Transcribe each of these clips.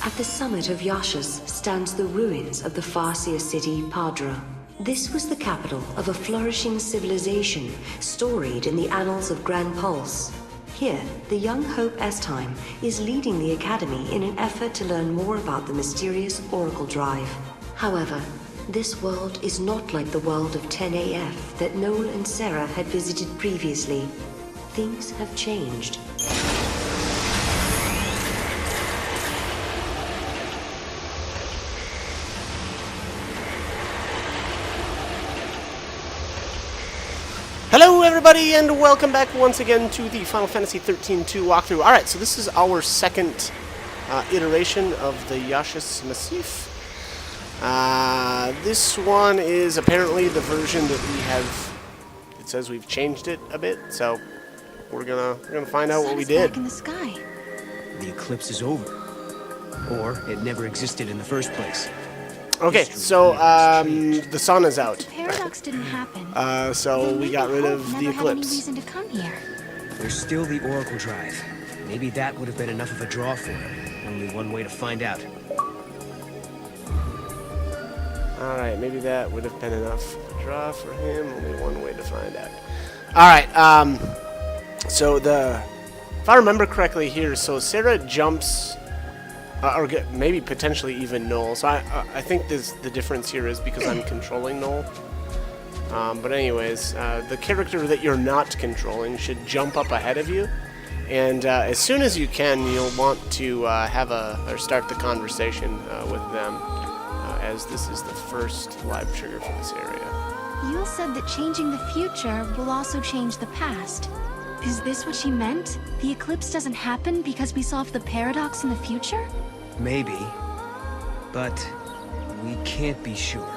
At the summit of Yashas stands the ruins of the Farseer city Padra. This was the capital of a flourishing civilization storied in the annals of Grand Pulse. Here, the young Hope Estheim is leading the Academy in an effort to learn more about the mysterious Oracle Drive. However, this world is not like the world of 10AF that Noel and Sarah had visited previously. Things have changed. Hello everybody and welcome back once again to the Final Fantasy XIII 2 walkthrough. Alright, so this is our second iteration of the Yashas Massif. This one is apparently the version that we have. It says we've changed it a bit, so we're gonna find out what we did. Back in the sky. The eclipse is over. Or it never existed in the first place. Okay, so the sun is out. The paradox didn't happen. So Then we got maybe rid Hope of the never had any eclipse. reason to come here. There's still the Oracle Drive. Maybe that would have been enough of a draw for him. Only one way to find out. Alright, maybe that would have been enough draw for him. Only one way to find out. Alright, so if I remember correctly here, so Sarah jumps, or maybe potentially even Noel. So I think the difference here is because I'm controlling Noel. But anyways, the character that you're not controlling should jump up ahead of you. And as soon as you can, you'll want to start the conversation with them. As this is the first live trigger for this area. Yule said that changing the future will also change the past. Is this what she meant? The eclipse doesn't happen because we solved the paradox in the future? Maybe. But we can't be sure.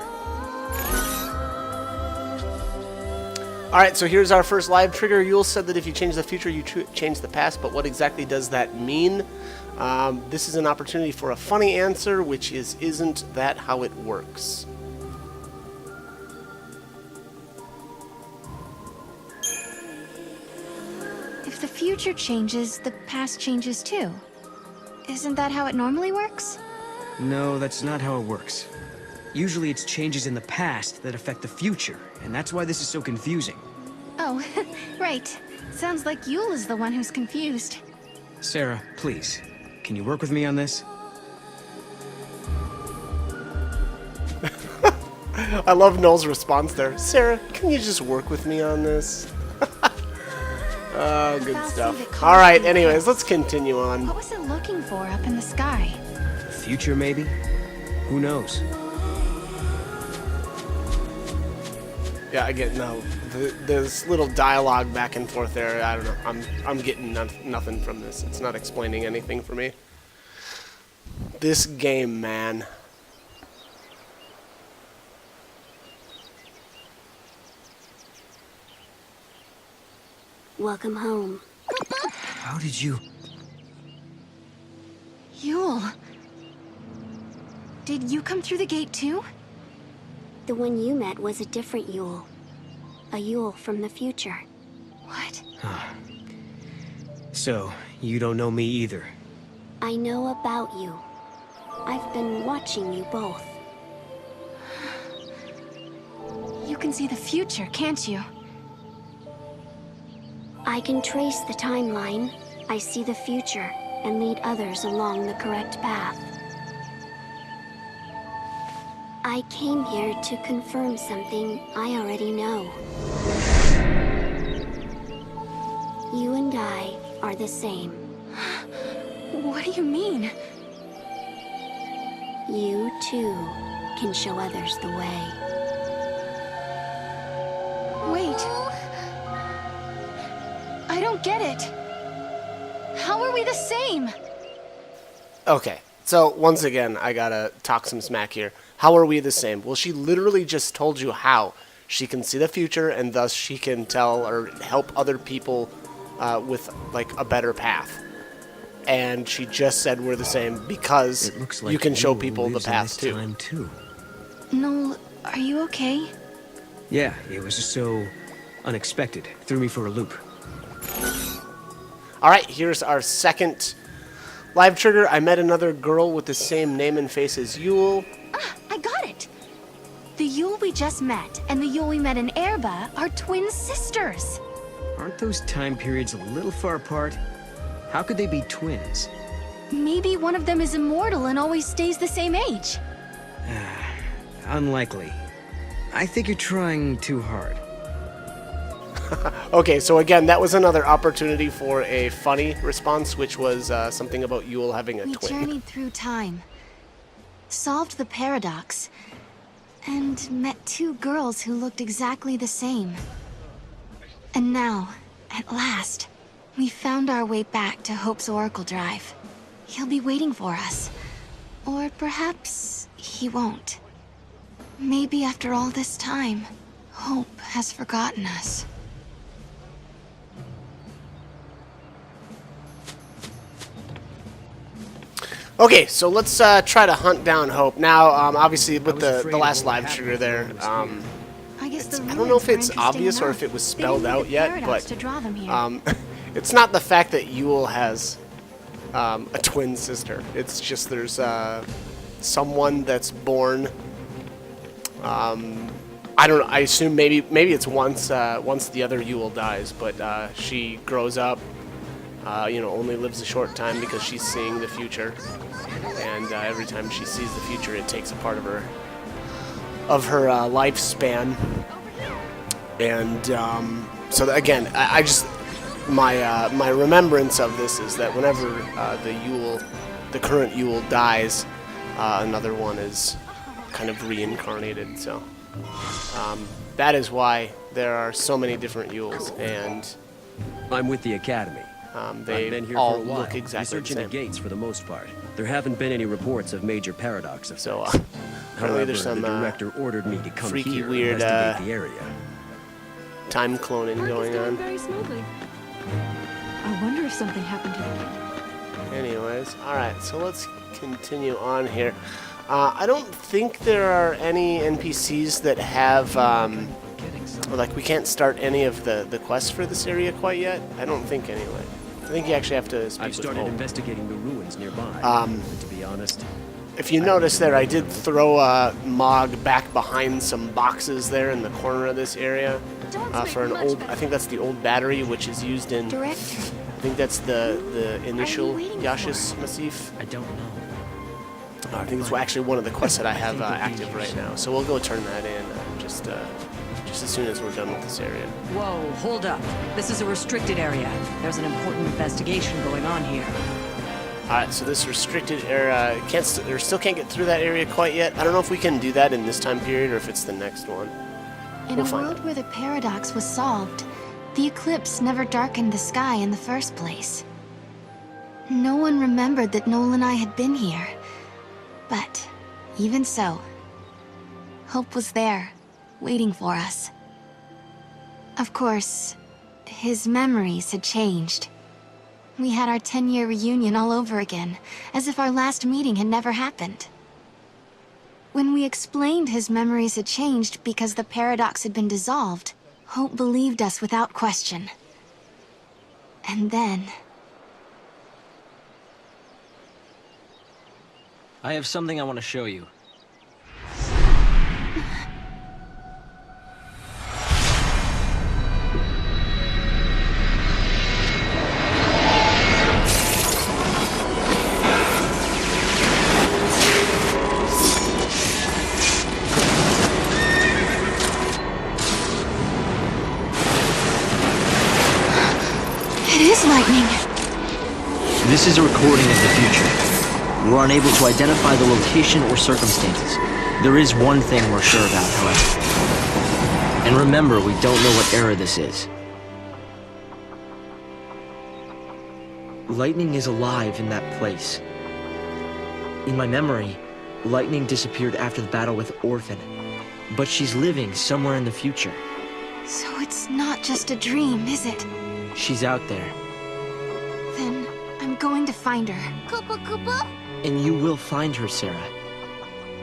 Alright, so here's our first live trigger. Yule said that if you change the future, you change the past, but what exactly does that mean? This is an opportunity for a funny answer, which is, isn't that how it works? If the future changes, the past changes too. Isn't that how it normally works? No, that's not how it works. Usually it's changes in the past that affect the future, and that's why this is so confusing. Oh, right. Sounds like Yule is the one who's confused. Sarah, please, can you work with me on this? I love Noel's response there. Sarah, can you just work with me on this? Oh, good stuff. Alright, anyways, let's continue on. What was it looking for up in the sky? The future, maybe? Who knows? Yeah, again, no. There's little dialogue back and forth there. I don't know. I'm getting nothing from this. It's not explaining anything for me. This game, man. Welcome home. How did you... Yule. Did you come through the gate too? The one you met was a different Yule. A Yule from the future. What? So, you don't know me either. I know about you. I've been watching you both. You can see the future, can't you? I can trace the timeline. I see the future and lead others along the correct path. I came here to confirm something I already know. You and I are the same. What do you mean? You, too, can show others the way. Wait. I don't get it. How are we the same? Okay, so once again, I gotta talk some smack here. How are we the same? Well, she literally just told you how. She can see the future, and thus she can tell or help other people with, like, a better path. And she just said we're the same because It looks like you can show Yule people the lives in path, this too. time, too. Noel, are you okay? Yeah, it was just so unexpected. Threw me for a loop. Alright, here's our second Live trigger, I met another girl with the same name and face as Yule. Ah, I got it! The Yule we just met and the Yule we met in Erba are twin sisters. Aren't those time periods a little far apart? How could they be twins? Maybe one of them is immortal and always stays the same age. Unlikely. I think you're trying too hard. Okay, so again, that was another opportunity for a funny response, which was something about Yule having a We twin. journeyed through time, solved the paradox, and met two girls who looked exactly the same. And now, at last, we found our way back to Hope's Oracle Drive. He'll be waiting for us. Or perhaps he won't. Maybe after all this time, Hope has forgotten us. Okay, so let's try to hunt down Hope. Now, obviously, with the last live trigger there, I guess the I don't know if ruins it's were interesting obvious or enough. if it was They spelled didn't need out a yet, paradox but to draw them here. it's not the fact that Yule has a twin sister. It's just there's someone that's born. I don't know. I assume maybe it's once the other Yule dies, but she grows up. Only lives a short time because she's seeing the future, and every time she sees the future, it takes a part of her lifespan. And so again, I just my remembrance of this is that whenever the current Yule dies, another one is kind of reincarnated. So that is why there are so many different Yules, and I'm with the Academy. they I've been here all for a while, look exactly the researching the same. gates for the most part. There haven't been any reports of major paradox effects. So apparently However, there's some the director ordered me to come freaky, here and weird, investigate the area. time cloning going on. Very smoothly. I wonder if something happened to the kid. Anyways, alright, so let's continue on here. I don't think there are any NPCs that have, like, we can't start any of the quests for this area quite yet. I don't think, anyway. I think you actually have to speak I've with started Hope. investigating the ruins nearby. Um, to be honest, If you notice there, I did throw Mog back behind some boxes there in the corner of this area for an old, I think that's the old battery, which is used in, Director, I think that's the initial waiting Yashis Massif. I don't know. I think it's actually one of the quests that I have active right now. So we'll go turn that in just as soon as we're done with this area. Whoa, hold up. This is a restricted area. There's an important investigation going on here. Alright, so this restricted area, still can't get through that area quite yet. I don't know if we can do that in this time period or if it's the next one. in We'll a find world out. where the paradox was solved, the eclipse never darkened the sky in the first place. No one remembered that Noel and I had been here. But even so, Hope was there, waiting for us. Of course, his memories had changed. We had our 10-year reunion all over again, as if our last meeting had never happened. When we explained his memories had changed because the paradox had been dissolved, Hope believed us without question. And then... I have something I want to show you. It is lightning! This is a recording of the future. We're unable to identify the location or circumstances. There is one thing we're sure about, however. And remember, we don't know what era this is. Lightning is alive in that place. In my memory, Lightning disappeared after the battle with Orphan. But she's living somewhere in the future. So it's not just a dream, is it? She's out there. Then I'm going to find her. Koopa Koopa? And you will find her, Sarah.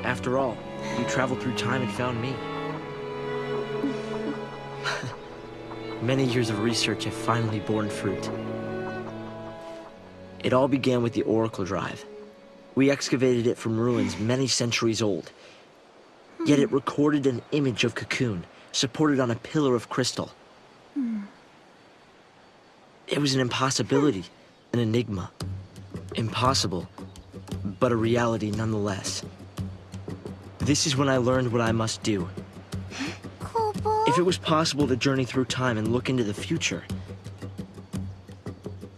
After all, you traveled through time and found me. Many years of research have finally borne fruit. It all began with the Oracle Drive. We excavated it from ruins many centuries old. Yet it recorded an image of Cocoon, supported on a pillar of crystal. It was an impossibility, an enigma. Impossible, but a reality nonetheless. This is when I learned what I must do. If it was possible to journey through time and look into the future,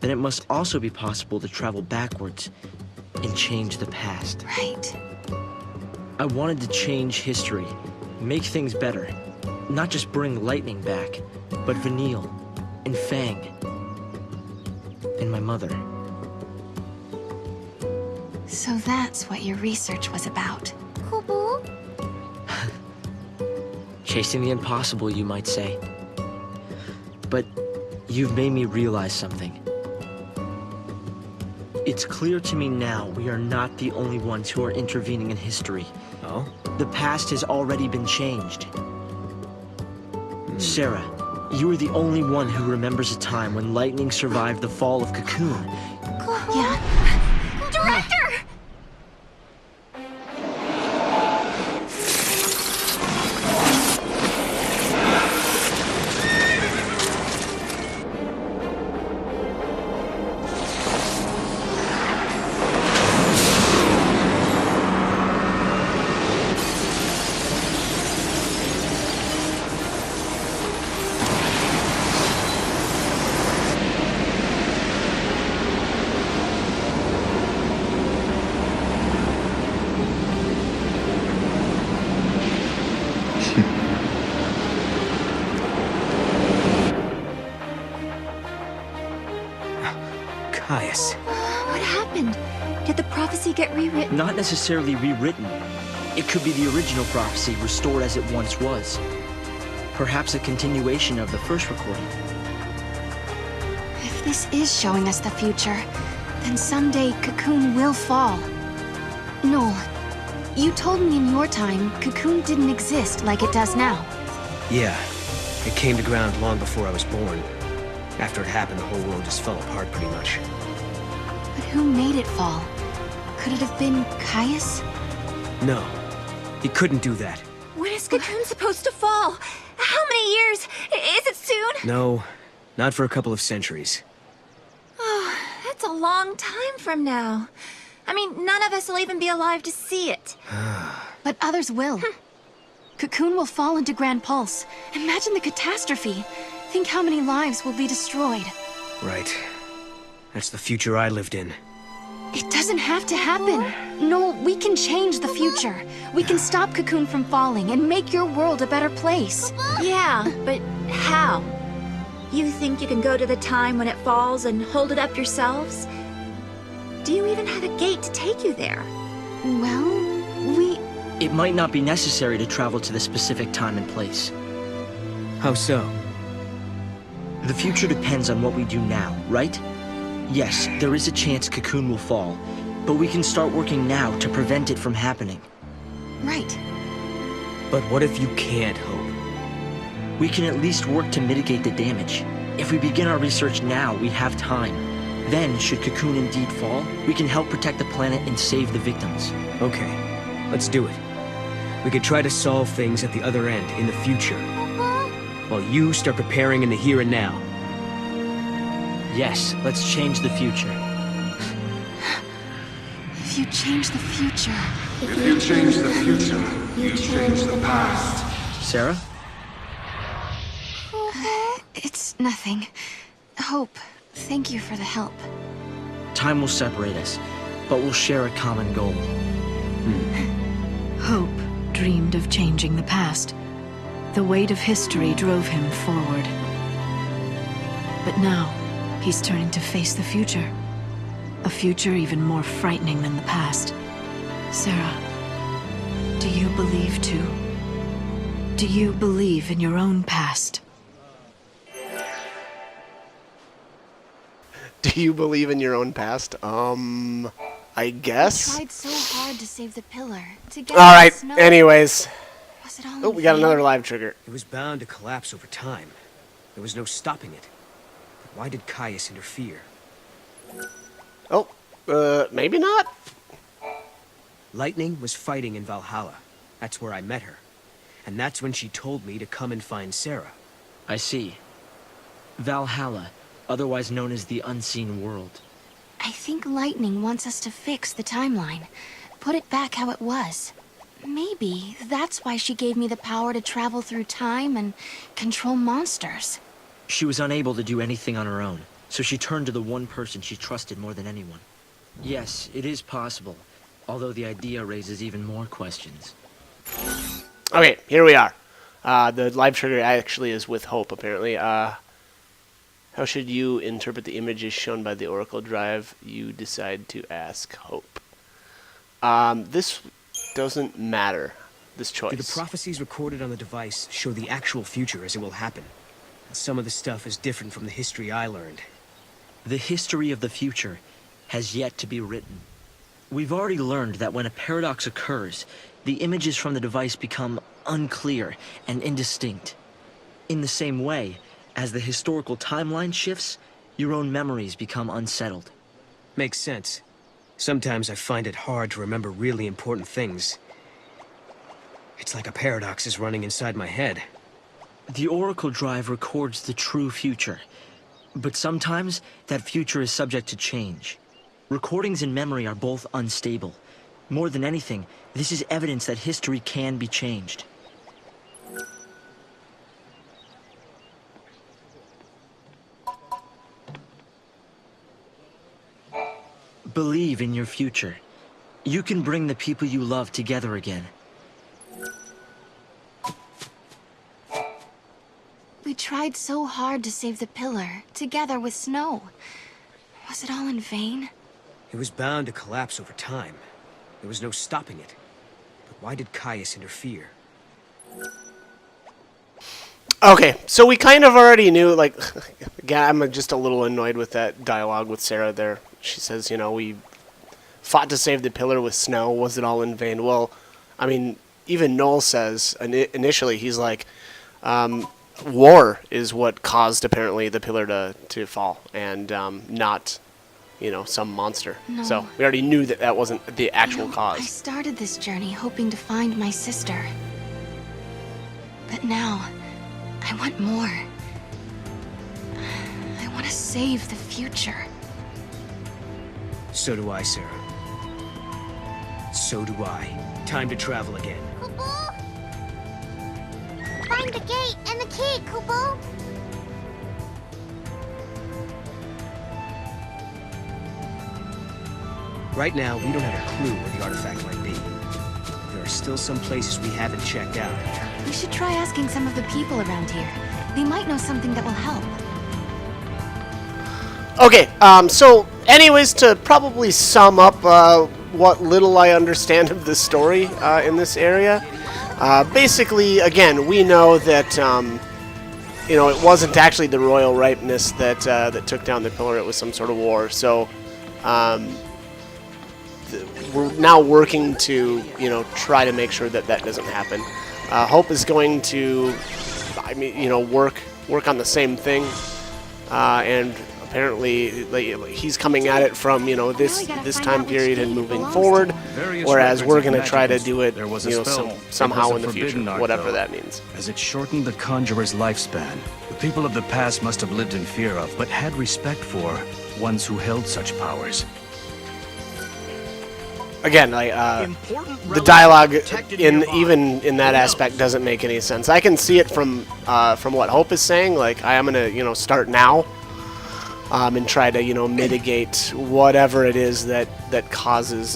then it must also be possible to travel backwards and change the past. Right. I wanted to change history, make things better. Not just bring Lightning back, but Vanille, and Fang, and my mother. So that's what your research was about. Chasing the impossible, you might say. But you've made me realize something. It's clear to me now we are not the only ones who are intervening in history. Oh? The past has already been changed. Sarah, you are the only one who remembers a time when Lightning survived the fall of Cocoon. Yeah. Director! Caius. What happened? Did the prophecy get rewritten? Not necessarily rewritten. It could be the original prophecy restored as it once was. Perhaps a continuation of the first recording. If this is showing us the future, then someday Cocoon will fall. Noel, you told me in your time Cocoon didn't exist like it does now. Yeah. It came to ground long before I was born. After it happened, the whole world just fell apart pretty much. But who made it fall? Could it have been Caius? No. He couldn't do that. When is Cocoon supposed to fall? How many years? Is it soon? No. Not for a couple of centuries. Oh, that's a long time from now. I mean, none of us will even be alive to see it. But others will. Cocoon will fall into Grand Pulse. Imagine the catastrophe. Think how many lives will be destroyed. Right. That's the future I lived in. It doesn't have to happen. Noel, we can change the future. We can stop Cocoon from falling and make your world a better place. Yeah, but how? You think you can go to the time when it falls and hold it up yourselves? Do you even have a gate to take you there? Well, It might not be necessary to travel to the specific time and place. How so? The future depends on what we do now, right? Yes, there is a chance Cocoon will fall, but we can start working now to prevent it from happening. Right. But what if you can't hope? We can at least work to mitigate the damage. If we begin our research now, we have time. Then, should Cocoon indeed fall, we can help protect the planet and save the victims. Okay, let's do it. We could try to solve things at the other end, in the future. While you start preparing in the here and now. Yes, let's change the future. If you change the future... If you change the future, you change the past. Sarah? It's nothing. Hope, thank you for the help. Time will separate us, but we'll share a common goal. Hope dreamed of changing the past. The weight of history drove him forward. But now, he's turning to face the future. A future even more frightening than the past. Sarah, do you believe too? Do you believe in your own past? Do you believe in your own past? I guess. I tried so hard to save the pillar. To get All right. snow. Anyways. Was it all Oh, in we got vain? another live trigger. It was bound to collapse over time. There was no stopping it. But why did Caius interfere? Oh, maybe not? Lightning was fighting in Valhalla. That's where I met her. And that's when she told me to come and find Sarah. I see. Valhalla, otherwise known as the Unseen World. I think Lightning wants us to fix the timeline. Put it back how it was. Maybe that's why she gave me the power to travel through time and control monsters. She was unable to do anything on her own, so she turned to the one person she trusted more than anyone. Yes, it is possible, although the idea raises even more questions. Okay, here we are. The live trigger actually is with Hope, apparently. How should you interpret the images shown by the Oracle Drive? You decide to ask Hope. This doesn't matter, this choice. Do the prophecies recorded on the device show the actual future as it will happen? Some of the stuff is different from the history I learned. The history of the future has yet to be written. We've already learned that when a paradox occurs, the images from the device become unclear and indistinct. In the same way, as the historical timeline shifts, your own memories become unsettled. Makes sense. Sometimes I find it hard to remember really important things. It's like a paradox is running inside my head. The Oracle Drive records the true future, but sometimes that future is subject to change. Recordings and memory are both unstable. More than anything, this is evidence that history can be changed. Believe in your future. You can bring the people you love together again. We tried so hard to save the pillar, together with Snow. Was it all in vain? It was bound to collapse over time. There was no stopping it. But why did Caius interfere? Okay, so we kind of already knew, like, again, I'm just a little annoyed with that dialogue with Sarah there. She says, you know, we fought to save the pillar with Snow. Was it all in vain? Well, I mean, even Noel says, initially, he's like, war is what caused, apparently, the pillar to fall, and not, you know, some monster. No. So we already knew that that wasn't the actual I cause. started this journey hoping to find my sister. But now, I want more. I want to save the future. So do I, Sarah. So do I. Time to travel again. Kupo! Find the gate and the key, Kupo! Right now, we don't have a clue where the artifact might be. There are still some places we haven't checked out. We should try asking some of the people around here. They might know something that will help. Okay, so anyways, to probably sum up what little I understand of the story in this area, basically, again, we know that, you know, it wasn't actually the royal ripeness that, that took down the pillar, it was some sort of war, so we're now working to, you know, try to make sure that that doesn't happen. Hope is going to, I mean, you know, work on the same thing, and apparently he's coming at it from, you know, this time period and moving forward, whereas we're going to try to do it, you know, somehow in the future, whatever that means. As it shortened the Conjurer's lifespan, the people of the past must have lived in fear of, but had respect for, ones who held such powers. Again, like, the dialogue even in that aspect doesn't make any sense. I can see it from what Hope is saying. Like, I am gonna, you know, start now, and try to, you know, mitigate whatever it is that causes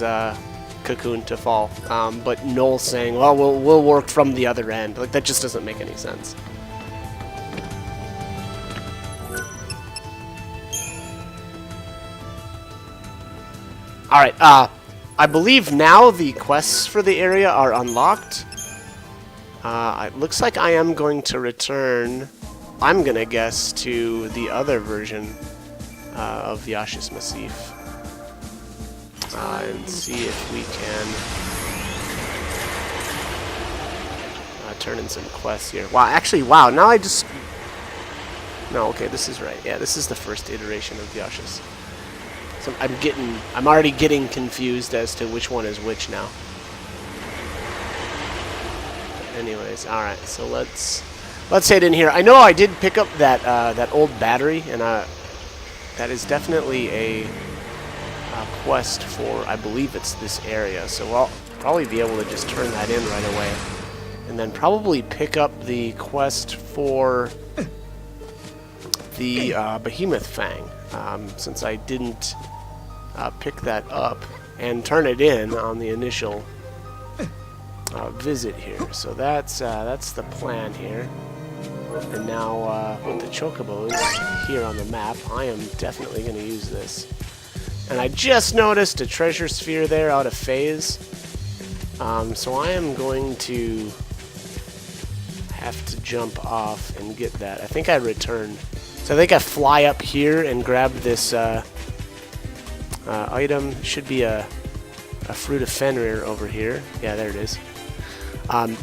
Cocoon to fall. But Noel's saying, well, we'll work from the other end. Like, that just doesn't make any sense. All right. I believe now the quests for the area are unlocked. It looks like I am going to return, I'm going to guess, to the other version of Yasha's Massif. And see if we can turn in some quests here. Wow, actually, wow, now I just... No, okay, this is right. Yeah, this is the first iteration of Yasha's. So I'm already getting confused as to which one is which now. Anyways, all right. So let's head in here. I know I did pick up that old battery, and that is definitely a quest for, I believe it's this area. So I'll probably be able to just turn that in right away, and then probably pick up the quest for the Behemoth Fang, since I didn't pick that up and turn it in on the initial visit here. So that's the plan here. And now with the chocobos here on the map, I am definitely going to use this. And I just noticed a treasure sphere there out of phase. So I am going to have to jump off and get that. I think I returned. So I think I fly up here and grab this item. Should be a Fruit of Fenrir over here. Yeah, there it is. On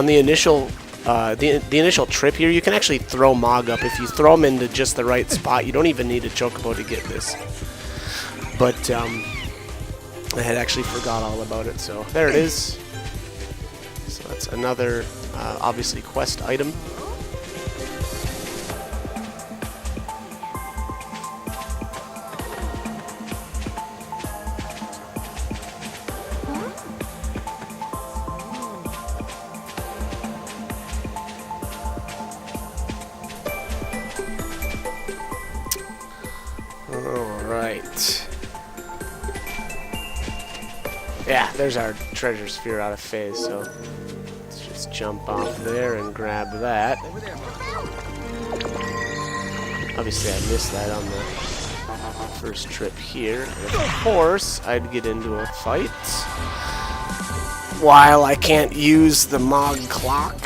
the initial the initial trip here, you can actually throw Mog up. If you throw him into just the right spot, you don't even need a chocobo to get this. But I had actually forgot all about it, so there it is. So that's another, obviously, quest item. Yeah, there's our treasure sphere out of phase, so let's just jump off there and grab that. Obviously I missed that on the first trip here. And of course, I'd get into a fight while I can't use the Mog clock.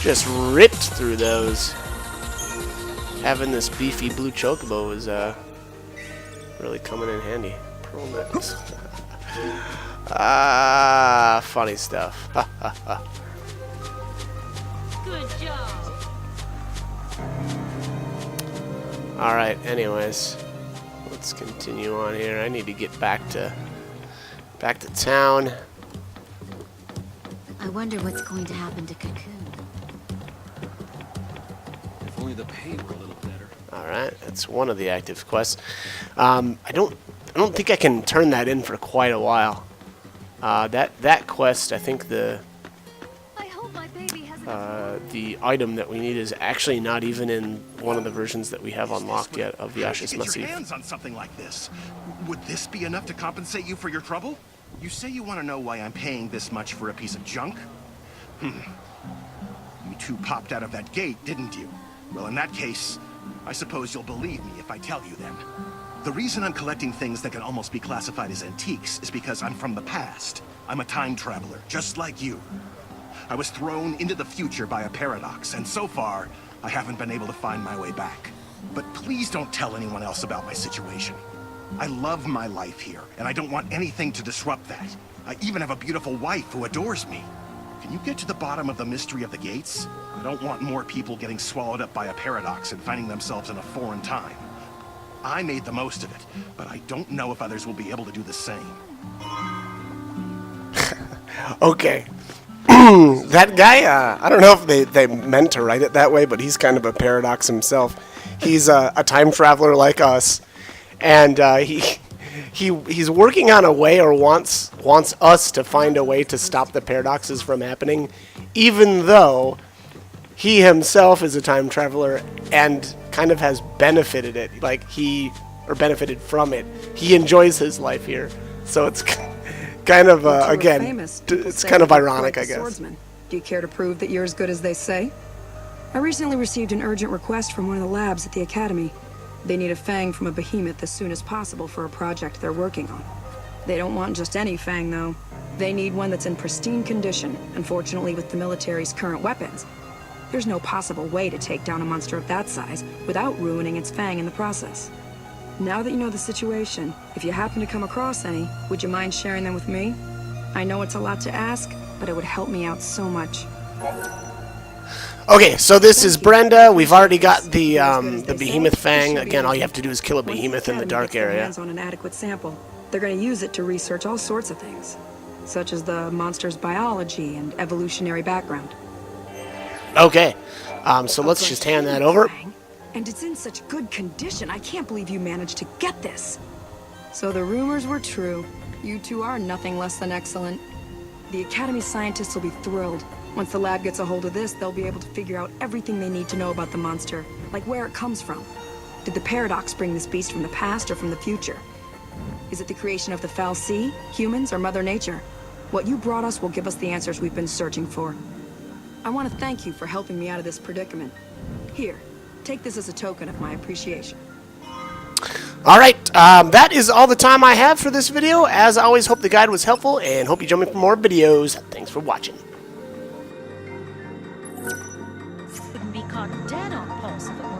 Just ripped through those. Having this beefy blue chocobo is really coming in handy. Pearl necks. Funny stuff. Good job. All right. Anyways, let's continue on here. I need to get back to town. I wonder what's going to happen to Cocoon. If only the pay were a little better. All right, that's one of the active quests. I don't think I can turn that in for quite a while. That quest, I think the item that we need is actually not even in one of the versions that we have unlocked yet of the Ashes Get your Massif. hands on something like this. Would this be enough to compensate you for your trouble? You say you want to know why I'm paying this much for a piece of junk? You two popped out of that gate, didn't you? Well, in that case, I suppose you'll believe me if I tell you then. The reason I'm collecting things that can almost be classified as antiques is because I'm from the past. I'm a time traveler, just like you. I was thrown into the future by a paradox, and so far, I haven't been able to find my way back. But please don't tell anyone else about my situation. I love my life here, and I don't want anything to disrupt that. I even have a beautiful wife who adores me. Can you get to the bottom of the mystery of the gates? I don't want more people getting swallowed up by a paradox and finding themselves in a foreign time. I made the most of it, but I don't know if others will be able to do the same. Okay. That guy, I don't know if they meant to write it that way, but he's kind of a paradox himself. He's a time traveler like us, and he's working on a way, or wants us to find a way to stop the paradoxes from happening, even though he himself is a time traveler and kind of has benefited it, benefited from it. He enjoys his life here, so it's kind of again, it's kind of ironic, I guess. Swordsman. Do you care to prove that you're as good as they say? I recently received an urgent request from one of the labs at the Academy. They need a Fang from a behemoth as soon as possible for a project they're working on. They don't want just any Fang, though. They need one that's in pristine condition. Unfortunately, with the military's current weapons, there's no possible way to take down a monster of that size without ruining its Fang in the process. Now that you know the situation, if you happen to come across any, would you mind sharing them with me? I know it's a lot to ask, but it would help me out so much. Okay, so this is Brenda. We've already got the behemoth fang. Again, all you have to do is kill a behemoth in the dark area. On an adequate sample, they're going to use it to research all sorts of things, such as the monster's biology and evolutionary background. Okay, so let's just hand that over. And it's in such good condition. I can't believe you managed to get this. So the rumors were true. You two are nothing less than excellent. The Academy scientists will be thrilled. Once the lab gets a hold of this, they'll be able to figure out everything they need to know about the monster, like where it comes from. Did the Paradox bring this beast from the past or from the future? Is it the creation of the fal'Cie, humans, or Mother Nature? What you brought us will give us the answers we've been searching for. I want to thank you for helping me out of this predicament. Here, take this as a token of my appreciation. Alright, that is all the time I have for this video. As always, hope the guide was helpful, and hope you join me for more videos. Thanks for watching. Wouldn't be caught dead on Pulse if it weren't